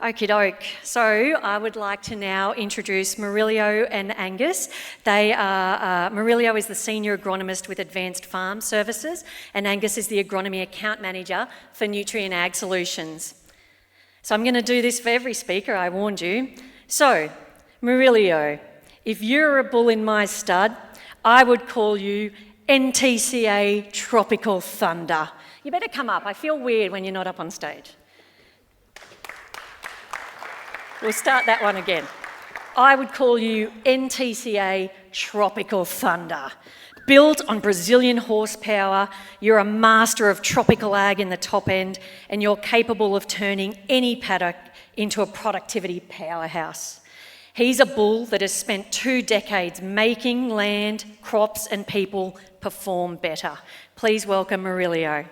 Okie doke. So I would like to now introduce Maurilio and Angus. Maurilio is the Senior Agronomist with Advanced Farm Services, and Angus is the Agronomy Account Manager for Nutrien Ag Solutions. So I'm going to do this for every speaker, I warned you. So, Maurilio, if you're a bull in my stud, I would call you NTCA Tropical Thunder. You better come up. I feel weird when you're not up on stage. We'll start that one again. I would call you NTCA Tropical Thunder. Built on Brazilian horsepower, you're a master of tropical ag in the top end, and you're capable of turning any paddock into a productivity powerhouse. He's a bull that has spent 2 decades making land, crops and people perform better. Please welcome Maurilio.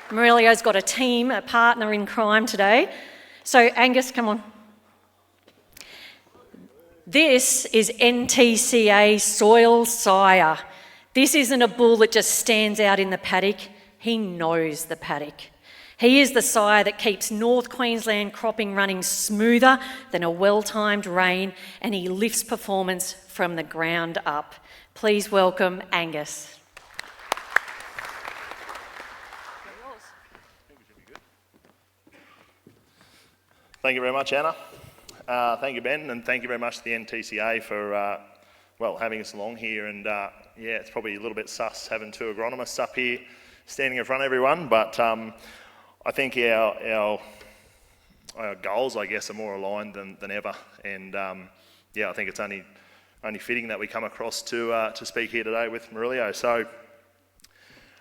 Maurilio's got a team, a partner in crime today. So Angus, come on. This is NTCA Soil Sire. This isn't a bull that just stands out in the paddock. He knows the paddock. He is the sire that keeps North Queensland cropping running smoother than a well-timed rain, and he lifts performance from the ground up. Please welcome Angus. Thank you very much, Anna. Thank you, Ben, and thank you very much to the NTCA for having us along here. And it's probably a little bit sus having 2 agronomists up here standing in front of everyone, but I think our goals, I guess, are more aligned than ever. And I think it's only fitting that we come across to speak here today with Maurilio. So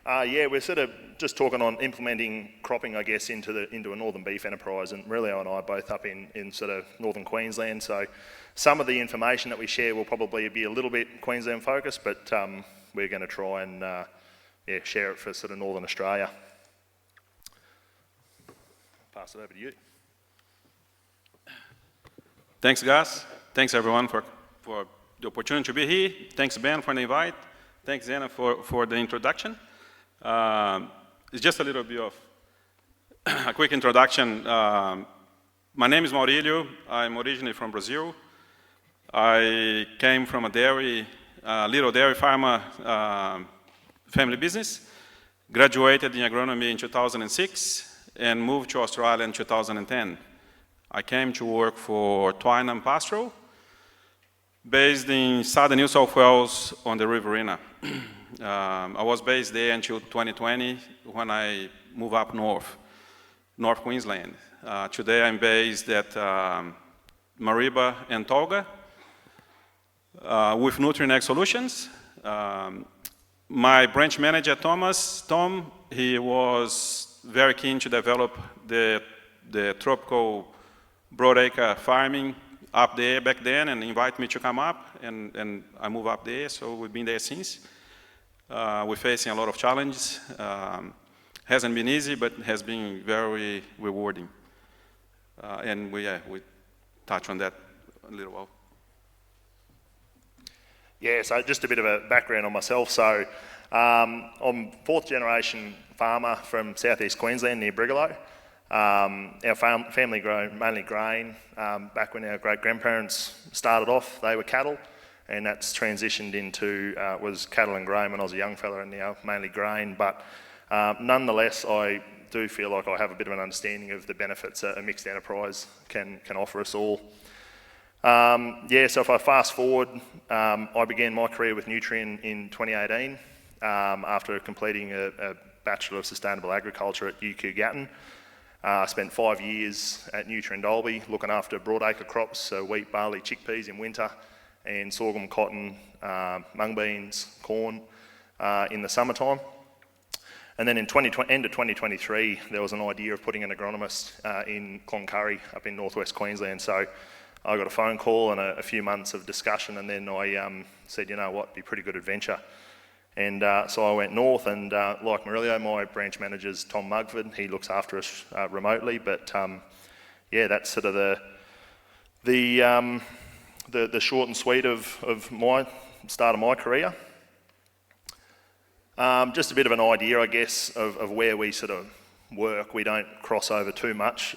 we're sort of just talking on implementing cropping, I guess, into a northern beef enterprise, and Maurilio and I are both up in sort of northern Queensland. So some of the information that we share will probably be a little bit Queensland focused, but we're going to try and share it for sort of northern Australia. Pass it over to you. Thanks, Gus. Thanks, everyone, for the opportunity to be here. Thanks, Ben, for the invite. Thanks, Anna, for the introduction. It's just a little bit of a quick introduction. My name is Maurilio. I'm originally from Brazil. I came from a little dairy farmer family business, graduated in agronomy in 2006, and moved to Australia in 2010. I came to work for Twine Pastoral, based in southern New South Wales on the Riverina. I was based there until 2020 when I moved up North Queensland. Today I'm based at Mareeba and Tolga with Nutrien Ag Solutions. My branch manager, Tom, he was very keen to develop the tropical broadacre farming up there back then and invite me to come up, and I moved up there, so we've been there since. We're facing a lot of challenges. Hasn't been easy, but has been very rewarding. And we touch on that a little while. Yeah, so just a bit of a background on myself. So I'm 4th generation farmer from southeast Queensland near Brigalow. Our family grew mainly grain. Back when our great-grandparents started off, they were cattle, and that's transitioned into, was cattle and grain when I was a young fella, and now mainly grain. But nonetheless, I do feel like I have a bit of an understanding of the benefits a mixed enterprise can offer us all. So if I fast forward, I began my career with Nutrien in 2018 after completing a Bachelor of Sustainable Agriculture at UQ Gatton. I spent 5 years at Nutrien Dalby looking after broadacre crops, so wheat, barley, chickpeas in winter, and sorghum, cotton, mung beans, corn in the summertime. And then in end of 2023, there was an idea of putting an agronomist in Cloncurry up in northwest Queensland. So I got a phone call and a few months of discussion, and then I said, you know what, it'd be a pretty good adventure. And so I went north, and like Maurilio, my branch manager's Tom Mugford. He looks after us remotely, but that's sort of the short and sweet of my start of my career. Just a bit of an idea, I guess, of where we sort of work, we don't cross over too much.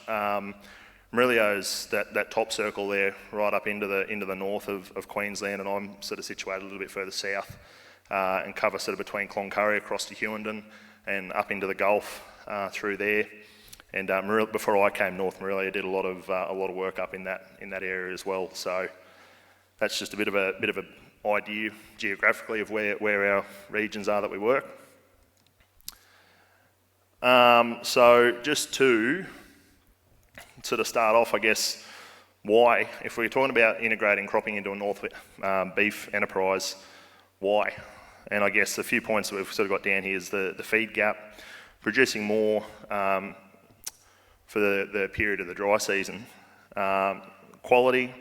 Maurilio's that top circle there, right up into the north of Queensland, and I'm sort of situated a little bit further south, and cover sort of between Cloncurry across to Hughenden and up into the Gulf through there. And before I came north, Maurilio did a lot of work up in that area as well. So that's just a bit of an idea geographically of where our regions are that we work. So just to sort of start off, I guess, why, if we're talking about integrating cropping into a North beef enterprise, why? And I guess a few points that we've sort of got down here is the feed gap, producing more for the period of the dry season, quality,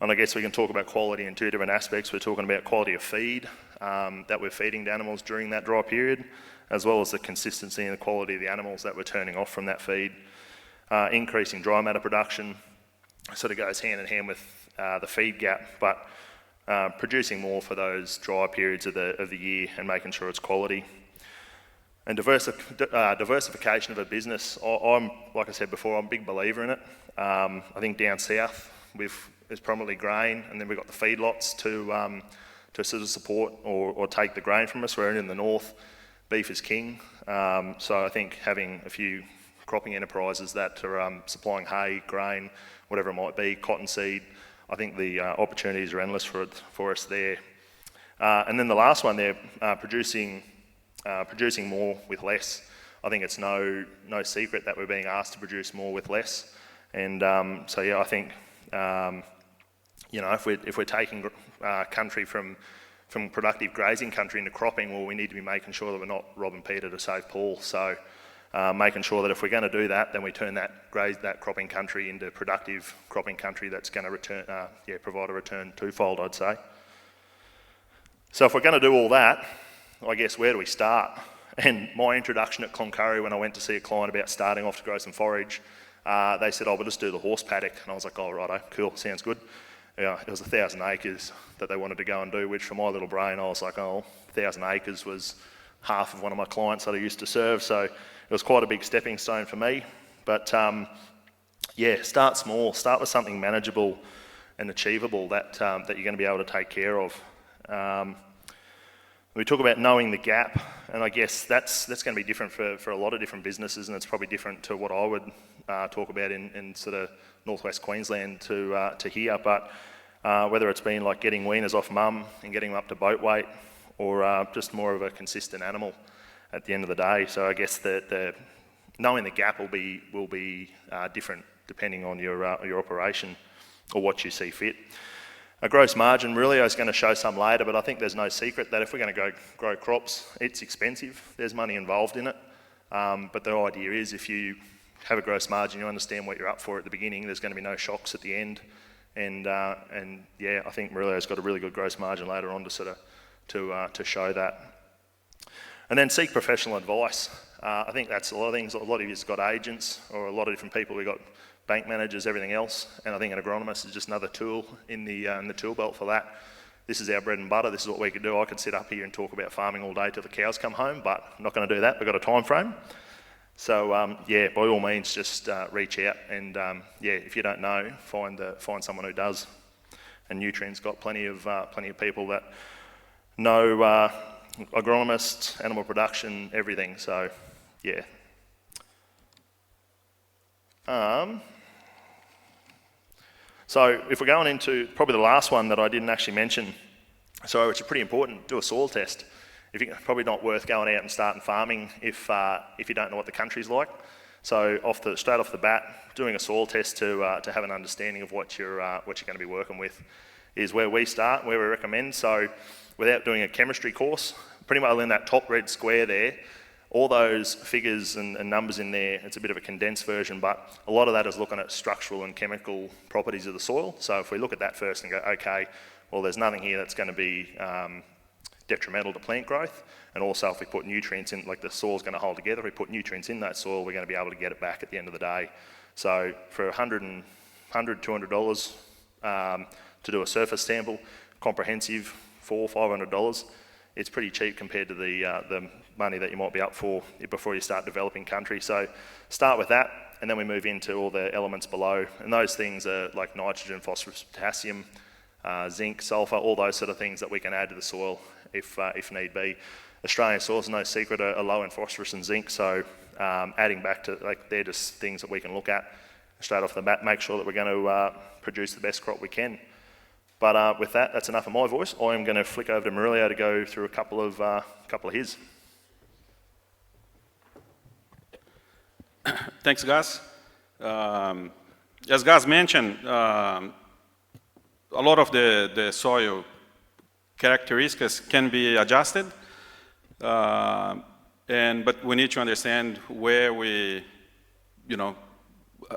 and I guess we can talk about quality in two different aspects. We're talking about quality of feed that we're feeding to animals during that dry period, as well as the consistency and the quality of the animals that we're turning off from that feed. Increasing dry matter production sort of goes hand in hand with the feed gap, but producing more for those dry periods of the year and making sure it's quality. And diversification of a business, I'm, like I said before, I'm a big believer in it. I think down south there's primarily grain, and then we've got the feedlots to sort of support or take the grain from us. We're in the north, beef is king. So I think having a few cropping enterprises that are supplying hay, grain, whatever it might be, cottonseed, I think the opportunities are endless for us there. And then the last one there, producing more with less. I think it's no secret that we're being asked to produce more with less. And so yeah, I think if we're taking country from productive grazing country into cropping, well, we need to be making sure that we're not robbing Peter to save Paul. So making sure that if we're going to do that, then we turn that cropping country into productive cropping country that's going to provide a return twofold, I'd say. So if we're going to do all that, I guess where do we start? And my introduction at Cloncurry, when I went to see a client about starting off to grow some forage, they said, "Oh, we'll just do the horse paddock." And I was like, "Oh, righto, cool, sounds good." Yeah, it was 1,000 acres that they wanted to go and do, which for my little brain, I was like, oh, 1,000 acres was half of one of my clients that I used to serve. So it was quite a big stepping stone for me. But start small, start with something manageable and achievable that you're going to be able to take care of. We talk about knowing the gap, and I guess that's going to be different for a lot of different businesses, and it's probably different to what I would talk about in sort of northwest Queensland to here. But whether it's been like getting weaners off mum and getting them up to boat weight, or just more of a consistent animal at the end of the day. So I guess the knowing the gap will be different depending on your operation or what you see fit. A gross margin, Maurilio is going to show some later, but I think there's no secret that if we're going to grow crops, it's expensive. There's money involved in it. But the idea is if you have a gross margin, you understand what you're up for at the beginning, there's going to be no shocks at the end. And I think Maurilio's got a really good gross margin later on to sort of to show that. And then seek professional advice. I think that's a lot of things. A lot of you've got agents or a lot of different people. We've got bank managers, everything else, and I think an agronomist is just another tool in the tool belt for that. This is our bread and butter. This is what we could do. I could sit up here and talk about farming all day till the cows come home, but I'm not going to do that. We've got a time frame. So by all means, just reach out and if you don't know, find someone who does. And Nutrien's got plenty of people that know agronomists, animal production, everything. So yeah. So if we're going into probably the last one that I didn't actually mention, so which is pretty important, do a soil test. Probably not worth going out and starting farming if you don't know what the country's like. So straight off the bat, doing a soil test to have an understanding of what you're going to be working with is where we start, where we recommend. So without doing a chemistry course, pretty much in that top red square there, all those figures and numbers in there, it's a bit of a condensed version, but a lot of that is looking at structural and chemical properties of the soil. So if we look at that first and go, okay, well, there's nothing here that's going to be detrimental to plant growth. And also if we put nutrients in, like the soil's going to hold together, if we put nutrients in that soil, we're going to be able to get it back at the end of the day. So for $100, $200 to do a surface sample, comprehensive, $400, $500, it's pretty cheap compared to the money that you might be up for before you start developing country. So start with that, and then we move into all the elements below. And those things are like nitrogen, phosphorus, potassium, zinc, sulfur, all those sort of things that we can add to the soil if need be. Australian soils, no secret, are low in phosphorus and zinc, so adding back to, like, they're just things that we can look at straight off the bat, make sure that we're going to produce the best crop we can. But with that, that's enough of my voice. I am going to flick over to Maurilio to go through a couple of his. Thanks, Gus. As Gus mentioned, a lot of the soil characteristics can be adjusted, but we need to understand where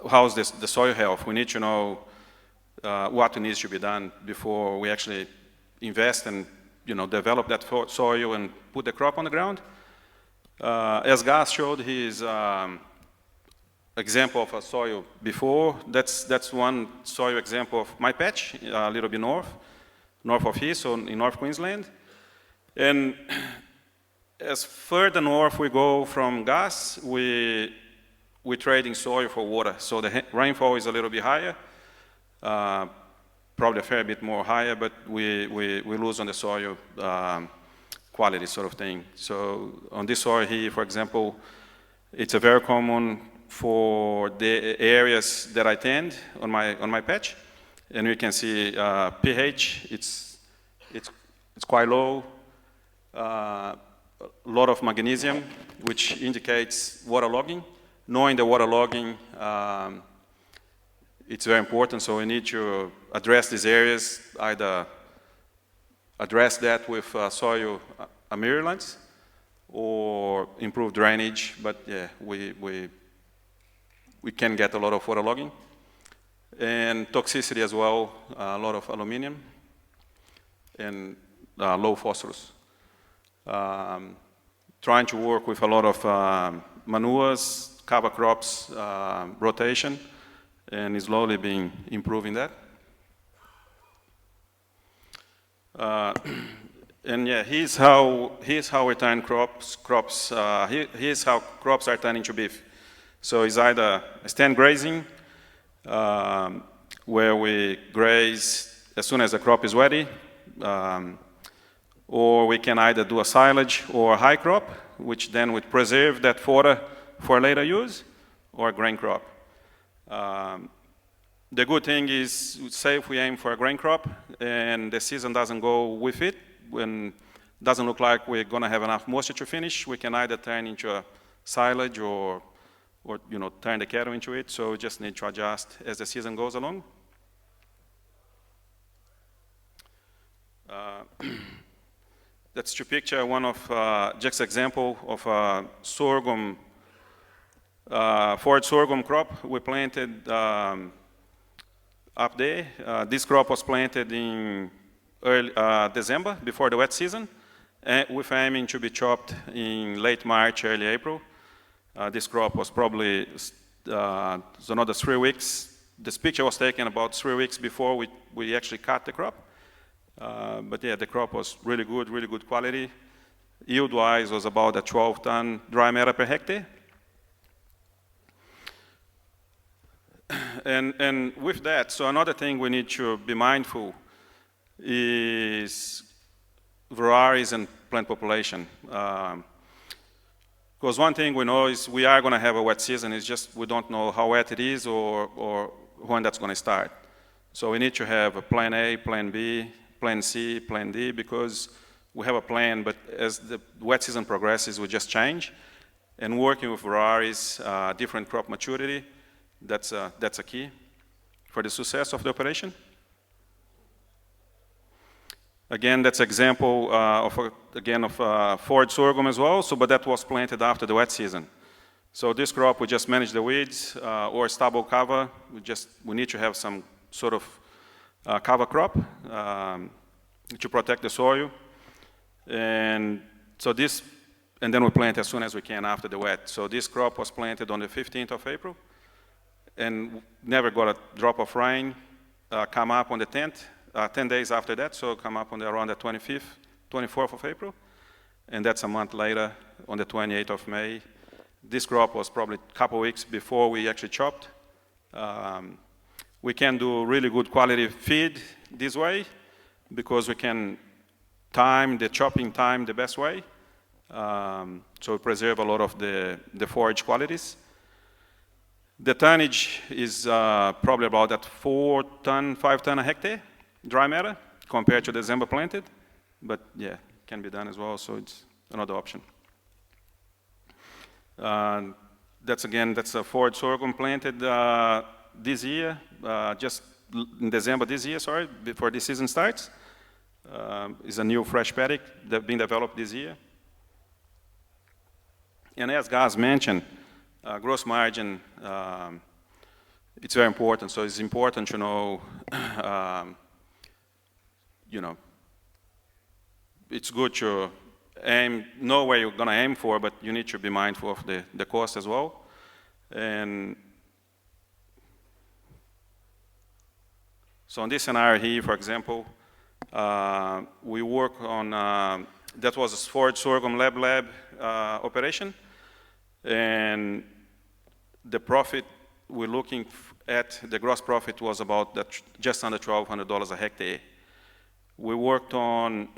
how's the soil health. We need to know what needs to be done before we actually invest and develop that soil and put the crop on the ground. As Gus showed his example of a soil before, that's one soil example of my patch, a little bit north of here, so in North Queensland. And as further north we go from Gus, we're trading soil for water. So the rainfall is a little bit higher, probably a fair bit more higher, but we lose on the soil quality sort of thing. So on this soil here, for example, it's a very common for the areas that I tend on my patch, and you can see pH. It's quite low. A lot of magnesium, which indicates waterlogging. Knowing the waterlogging, it's very important. So we need to address these areas. Either address that with soil ameliorants or improve drainage. But yeah, we can get a lot of waterlogging. And toxicity as well, a lot of aluminum and low phosphorus. Trying to work with a lot of manures, cover crops, rotation, and slowly been improving that. And yeah, here's how we turn crops. Here's how crops are turning to beef. So it's either stand grazing, where we graze as soon as the crop is ready, or we can either do a silage or a high crop, which then would preserve that fodder for later use, or a grain crop. The good thing is, say if we aim for a grain crop and the season doesn't go with it, when it doesn't look like we're going to have enough moisture to finish, we can either turn into a silage or turn the cattle into it. So we just need to adjust as the season goes along. That's to picture one of just example of sorghum, forage sorghum crop we planted up there. This crop was planted in early December, before the wet season, with aiming to be chopped in late March, early April. This crop was probably another 3 weeks. This picture was taken about 3 weeks before we actually cut the crop. But yeah, the crop was really good quality. Yield-wise was about a 12-ton dry matter per hectare. And with that, so another thing we need to be mindful is varieties and plant population. Because one thing we know is we are going to have a wet season. It's just we don't know how wet it is or when that's going to start. So we need to have a plan A, plan B, plan C, plan D, because we have a plan, but as the wet season progresses, we just change. And working with varieties, different crop maturity, that's a key for the success of the operation. Again, that's an example of forage sorghum as well, but that was planted after the wet season. So this crop, we just manage the weeds or stubble cover. We need to have some sort of cover crop to protect the soil. And so and then we plant as soon as we can after the wet. So this crop was planted on the 15th of April and never got a drop of rain, come up on the 10th. 10 days after that, so come up on around the 24th of April, and that's a month later, on the 28th of May. This crop was probably a couple weeks before we actually chopped. We can do really good quality feed this way because we can time the chopping time the best way. So we preserve a lot of the forage qualities. The tonnage is probably about that 4 ton, 5 ton a hectare dry matter compared to the December planted, but yeah, can be done as well, so it's another option. That's a forage sorghum planted this year, just in December this year, sorry, before this season starts. It's a new fresh paddock that's been developed this year. And as Gus mentioned, gross margin, it's very important. So it's important to know, it's good to know where you're going to aim for, but you need to be mindful of the cost as well. And so in this scenario here, for example, we work on, that was a forage sorghum lab operation. And the profit we're looking at, the gross profit was about just under $1,200 a hectare. We worked on,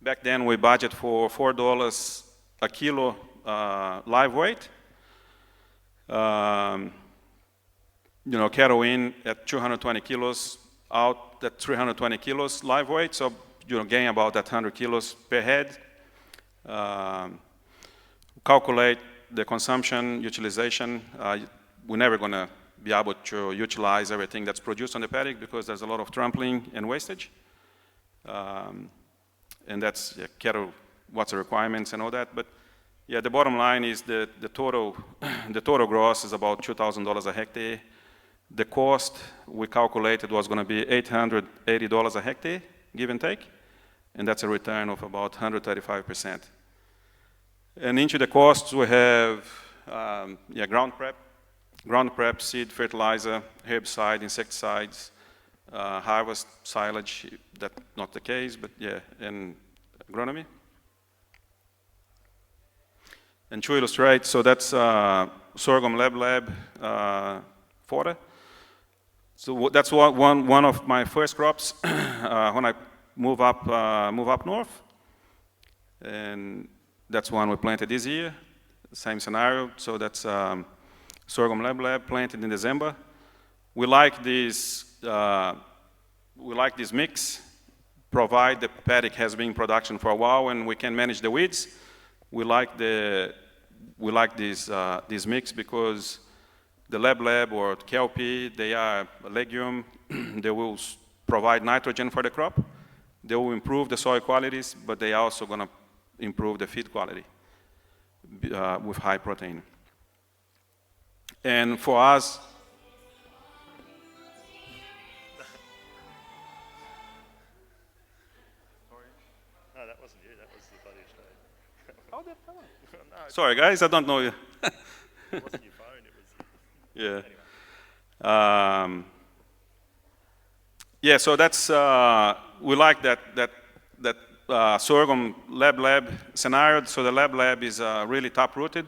back then we budget for $4 a kilo live weight. Cattle in at 220 kilos, out at 320 kilos live weight, so gain about that 100 kilos per head. Calculate the consumption, utilization. We're never going to be able to utilize everything that's produced on the paddock because there's a lot of trampling and wastage. And that's cattle, what's the requirements and all that. But yeah, the bottom line is the total gross is about $2,000 a hectare. The cost we calculated was going to be $880 a hectare, give and take. And that's a return of about 135%. And into the costs, we have ground prep, seed, fertilizer, herbicide, insecticides, harvest, silage. That's not the case, but yeah, and agronomy. And to illustrate, so that's sorghum lab fodder. So that's one of my first crops when I move up north, and that's one we planted this year. Same scenario. So that's sorghum lab planted in December. We like this mix. Provide the paddock has been in production for a while, and we can manage the weeds. We like this mix because the lab or kelpie, they are a legume. They will provide nitrogen for the crop. They will improve the soil qualities, but they are also going to improve the feed quality with high protein. And for us, no, that wasn't you. That was the bloody Australian. Oh, that one. No, sorry, guys, I don't know you. It wasn't your phone. It was. Yeah. Anyway. Yeah. So that's we like that sorghum lab scenario. So the lab is really top-rooted.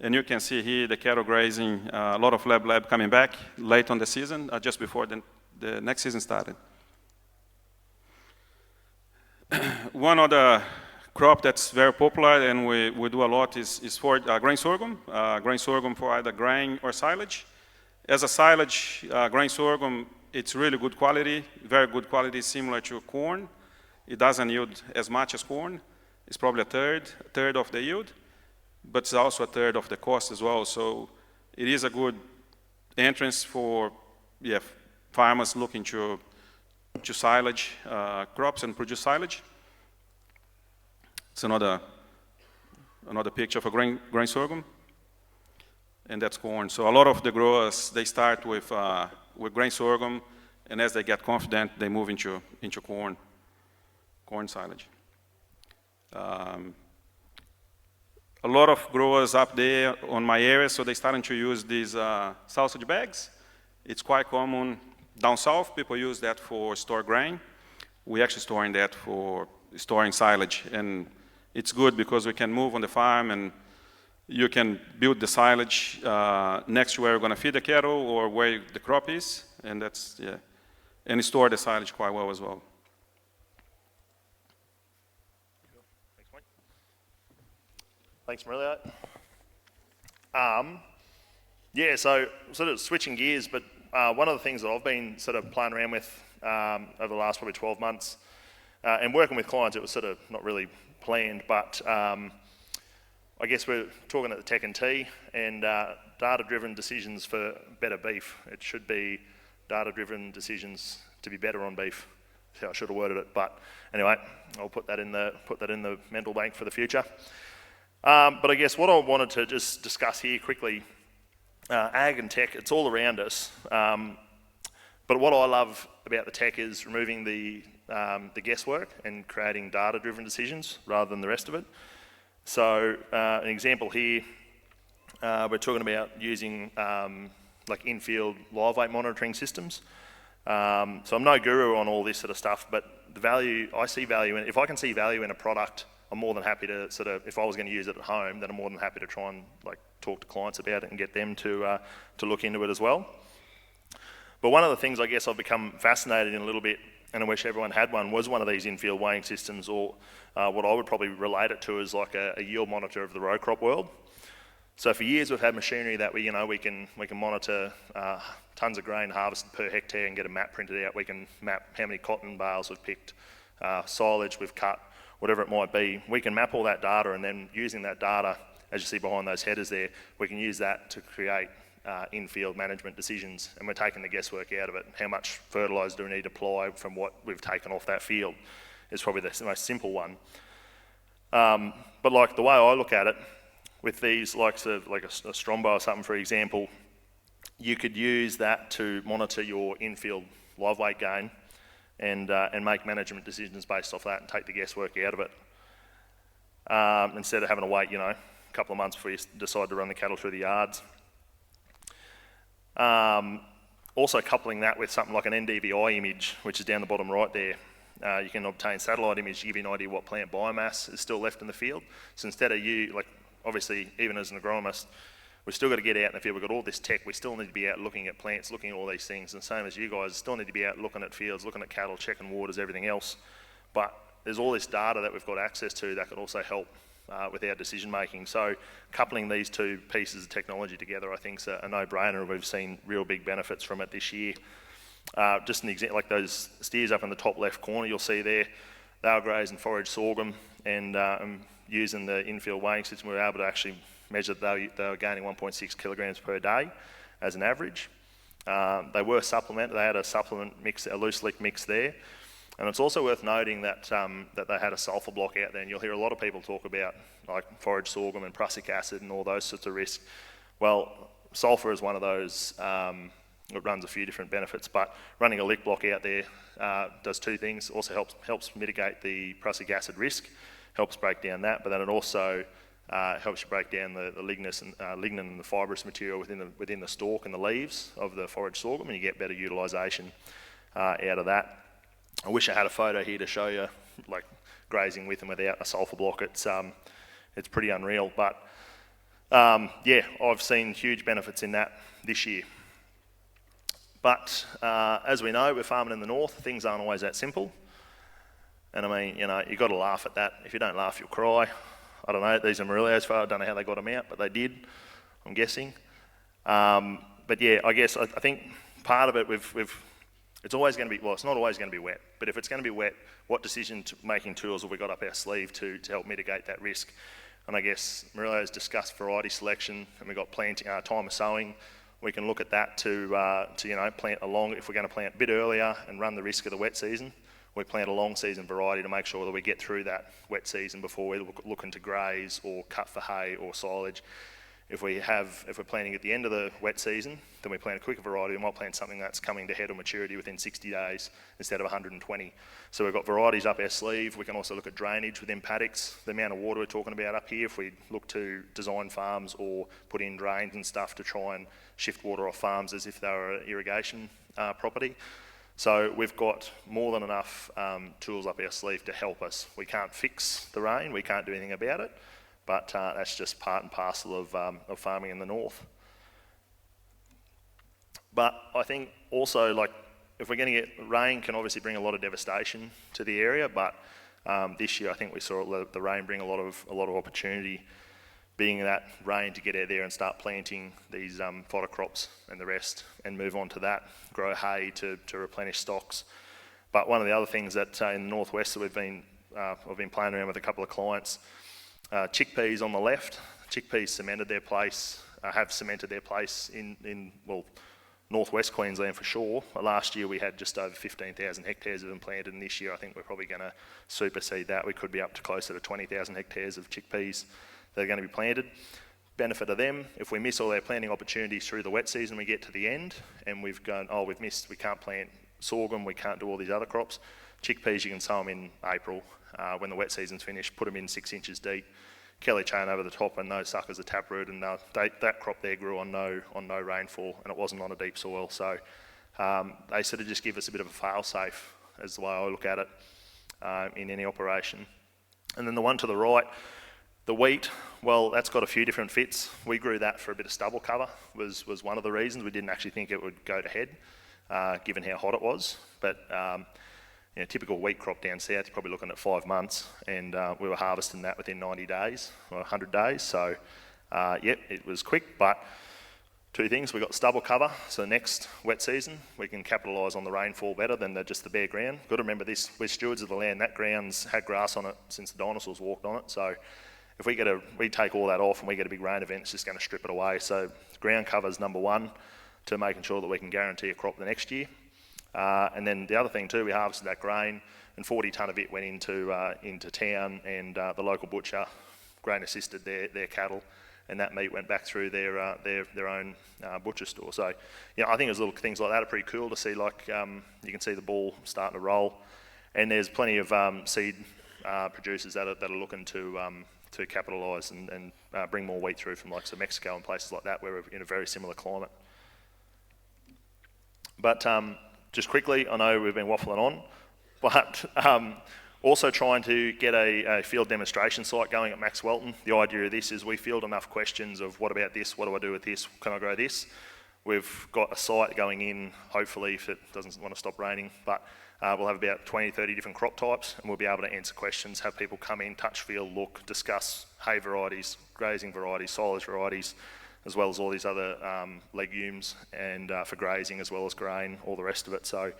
And you can see here the cattle grazing, a lot of lab coming back late on the season, just before the next season started. One other crop that's very popular and we do a lot is for grain sorghum for either grain or silage. As a silage, grain sorghum, it's really good quality, very good quality, similar to corn. It doesn't yield as much as corn. It's probably a third of the yield, but it's also a third of the cost as well. So it is a good entrance for farmers looking to silage crops and produce silage. It's another picture of a grain sorghum, and that's corn. So a lot of the growers, they start with grain sorghum, and as they get confident, they move into corn silage. A lot of growers up there on my area, so they're starting to use these sausage bags. It's quite common down south. People use that for store grain. We're actually storing that for storing silage, and it's good because we can move on the farm and you can build the silage next to where you're going to feed the cattle or where the crop is, and that's, yeah, and store the silage quite well as well. Thanks, Maurilio. Yeah, so sort of switching gears, but one of the things that I've been sort of playing around with over the last probably 12 months, and working with clients, it was sort of not really planned, but I guess we're talking at the Tech and T, and data-driven decisions for better beef. It should be data-driven decisions to be better on beef. That's how I should have worded it, but anyway, I'll put that in the mental bank for the future. But I guess what I wanted to just discuss here quickly, ag and tech, it's all around us. But what I love about the tech is removing the guesswork and creating data-driven decisions rather than the rest of it. So an example here, we're talking about using like in-field live weight monitoring systems. So I'm no guru on all this sort of stuff, but the value, I see value in, if I can see value in a product, I'm more than happy to sort of, if I was going to use it at home, then I'm more than happy to try and like talk to clients about it and get them to look into it as well. But one of the things I guess I've become fascinated in a little bit, and I wish everyone had one, was one of these in-field weighing systems, or what I would probably relate it to is like a yield monitor of the row crop world. So for years we've had machinery that we can monitor tons of grain harvested per hectare and get a map printed out. We can map how many cotton bales we've picked, silage we've cut, whatever it might be. We can map all that data, and then using that data, as you see behind those headers there, we can use that to create in-field management decisions, and we're taking the guesswork out of it. How much fertiliser do we need to apply from what we've taken off that field is probably the most simple one. But like the way I look at it, with these likes of like a Strombo or something, for example, you could use that to monitor your in-field live weight gain and make management decisions based off that and take the guesswork out of it. Instead of having to wait, a couple of months before you decide to run the cattle through the yards. Also coupling that with something like an NDVI image, which is down the bottom right there. You can obtain satellite image to give you an idea what plant biomass is still left in the field. So instead of you, like obviously even as an agronomist, we've still got to get out in the field. We've got all this tech. We still need to be out looking at plants, looking at all these things. And same as you guys, still need to be out looking at fields, looking at cattle, checking waters, everything else. But there's all this data that we've got access to that could also help with our decision making. So coupling these two pieces of technology together, I think is a no-brainer. We've seen real big benefits from it this year. Just an example, like those steers up in the top left corner, you'll see there, they were grazing forage sorghum, and using the in-field weighing system, we were able to actually measure that they were gaining 1.6 kilograms per day as an average. They were supplemented. They had a supplement mix, a loose leaf mix there. And it's also worth noting that that they had a sulphur block out there, and you'll hear a lot of people talk about like forage sorghum and prussic acid and all those sorts of risks. Well, sulphur is one of those. It runs a few different benefits, but running a lick block out there does two things. Also helps mitigate the prussic acid risk, helps break down that, but then it also helps you break down the lignin and the fibrous material within the stalk and the leaves of the forage sorghum, and you get better utilisation out of that. I wish I had a photo here to show you, like grazing with and without a sulphur block. It's pretty unreal, but yeah, I've seen huge benefits in that this year. But as we know, we're farming in the north. Things aren't always that simple. And I mean, you've got to laugh at that. If you don't laugh, you'll cry. I don't know, these are Maurilios. I don't know how they got them out, but they did, I'm guessing. But yeah, I guess I think part of it, it's always going to be, well, it's not always going to be wet, but if it's going to be wet, what decision-making tools have we got up our sleeve to help mitigate that risk? And I guess Maurilio's discussed variety selection, and we've got planting, time of sowing. We can look at that to plant along. If we're going to plant a bit earlier and run the risk of the wet season, we plant a long season variety to make sure that we get through that wet season before we're looking to graze or cut for hay or silage. If we're planting at the end of the wet season, then we plant a quicker variety. We might plant something that's coming to head of maturity within 60 days instead of 120. So we've got varieties up our sleeve. We can also look at drainage within paddocks, the amount of water we're talking about up here. If we look to design farms or put in drains and stuff to try and shift water off farms as if they were an irrigation property. So we've got more than enough tools up our sleeve to help us. We can't fix the rain, we can't do anything about it, but that's just part and parcel of farming in the north. But I think also, like, if we're going to get rain, can obviously bring a lot of devastation to the area. But this year, I think we saw the rain bring a lot of opportunity, being that rain to get out there and start planting these fodder crops and the rest, and move on to that, grow hay to replenish stocks. But one of the other things that in the northwest that I've been playing around with a couple of clients, chickpeas on the left. Chickpeas have cemented their place in northwest Queensland for sure. Last year we had just over 15,000 hectares of them planted, and this year I think we're probably going to supersede that. We could be up to closer to 20,000 hectares of chickpeas that are going to be planted. Benefit of them, if we miss all our planting opportunities through the wet season, we get to the end and we've gone, we can't plant sorghum, we can't do all these other crops. Chickpeas, you can sow them in April when the wet season's finished, put them in 6 inches deep, Kelly chain over the top, and those suckers are taproot, and that crop there grew on no rainfall, and it wasn't on a deep soil. So they sort of just give us a bit of a fail-safe, as the way I look at it, in any operation. And then the one to the right, the wheat, well, that's got a few different fits. We grew that for a bit of stubble cover, was one of the reasons. We didn't actually think it would go to head, given how hot it was. But typical wheat crop down south, you're probably looking at 5 months, and we were harvesting that within 90 days or 100 days. So, it was quick, but two things. We got stubble cover, so next wet season we can capitalise on the rainfall better than just the bare ground. Got to remember this: we're stewards of the land. That ground's had grass on it since the dinosaurs walked on it. So, if we take all that off and we get a big rain event, it's just going to strip it away. So, ground cover's number one to making sure that we can guarantee a crop the next year. And then the other thing too, we harvested that grain, and 40 tonne of it went into town, and the local butcher grain assisted their cattle, and that meat went back through their own butcher store. So, I think there's little things like that are pretty cool to see. Like you can see the ball starting to roll, and there's plenty of seed producers that are looking to capitalise and bring more wheat through from like Mexico and places like that, where we're in a very similar climate. But just quickly, I know we've been waffling on, but also trying to get a field demonstration site going at Max Welton. The idea of this is we field enough questions of what about this, what do I do with this, can I grow this? We've got a site going in, hopefully, if it doesn't want to stop raining, but we'll have about 20, 30 different crop types, and we'll be able to answer questions, have people come in, touch field, look, discuss hay varieties, grazing varieties, silage varieties, as well as all these other legumes, and for grazing as well as grain, all the rest of it. So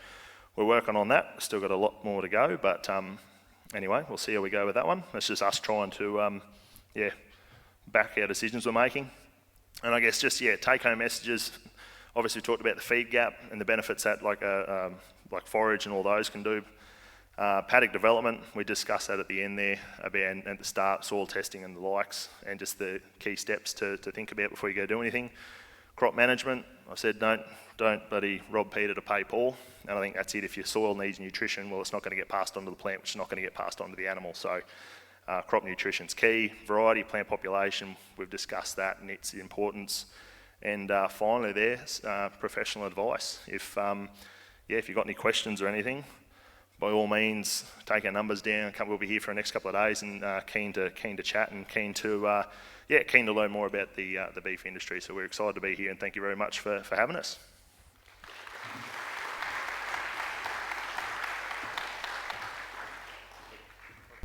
we're working on that. Still got a lot more to go, but anyway, we'll see how we go with that one. It's just us trying to, back our decisions we're making. And I guess just, take-home messages. Obviously, we talked about the feed gap and the benefits that like forage and all those can do. Paddock development, we discussed that at the end there, about at the start, soil testing and the likes, and just the key steps to think about before you go do anything. Crop management, I said don't bloody rob Peter to pay Paul, and I think that's it. If your soil needs nutrition, well, it's not going to get passed on to the plant, which is not going to get passed on to the animal. So crop nutrition's key. Variety, plant population, we've discussed that and its importance. And finally there's professional advice. If you've got any questions or anything, by all means, take our numbers down. We'll be here for the next couple of days, and keen to chat and keen to learn more about the beef industry. So we're excited to be here, and thank you very much for having us.